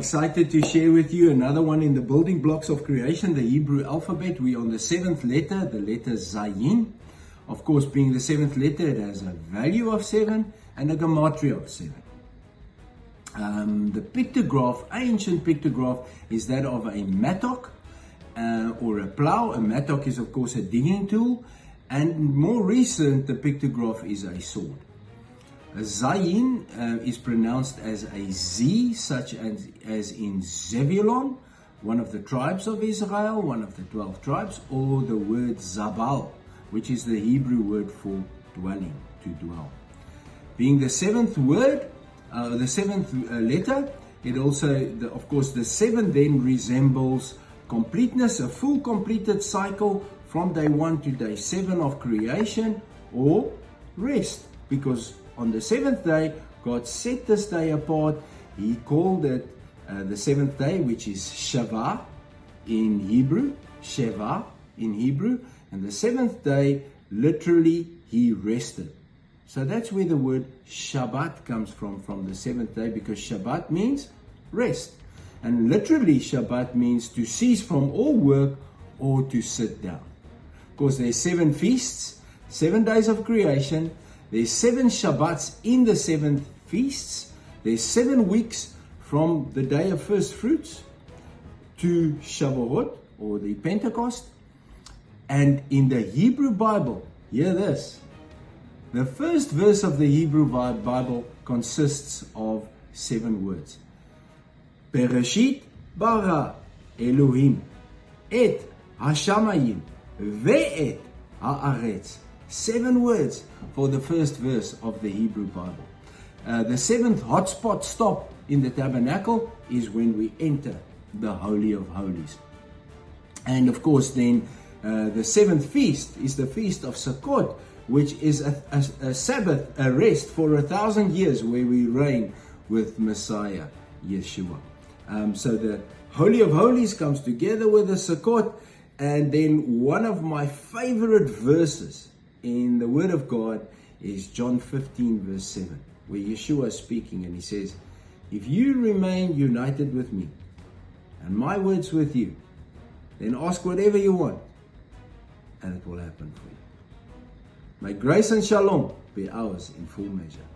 excited to share with you another one in the building blocks of creation, the Hebrew alphabet. We're on the seventh letter, the letter Zayin. Of course, being the seventh letter, it has a value of 7 and a gematria of 7. The pictograph, ancient pictograph, is that of a mattock or a plow. A mattock is, of course, a digging tool. And more recent, the pictograph is a sword. Zayin is pronounced as a Z, such as in Zebulon, one of the tribes of Israel, one of the 12 tribes, or the word Zabal, which is the Hebrew word for dwelling, to dwell. Being the seventh word, the seventh letter, it also, of course, the 7 then resembles completeness, a full completed cycle from day 1 to day 7 of creation, or rest, because on the 7th day, God set this day apart. He called it the 7th day, which is Shavah in Hebrew, Sheva in Hebrew, and the 7th day, literally, He rested. So that's where the word Shabbat comes from the 7th day, because Shabbat means rest. And literally, Shabbat means to cease from all work or to sit down. Of course, there's 7 feasts, 7 days of creation. There's 7 Shabbats in the 7 feasts. There's 7 weeks from the day of first fruits to Shavuot, or the Pentecost. And in the Hebrew Bible, hear this. The first verse of the Hebrew Bible consists of 7 words. Bereshit bara Elohim et hashamayim ve'et haaretz. 7 words for the first verse of the Hebrew Bible. The 7th hotspot stop in the tabernacle is when we enter the Holy of Holies. And of course then the 7th feast is the Feast of Sukkot, which is a Sabbath, a rest for 1,000 years, where we reign with Messiah, Yeshua. So the Holy of Holies comes together with the Sukkot. And then one of my favorite verses in the Word of God is John 15 verse 7, where Yeshua is speaking, and He says, if you remain united with me and my words with you, then ask whatever you want and it will happen for you. May grace and shalom be ours in full measure.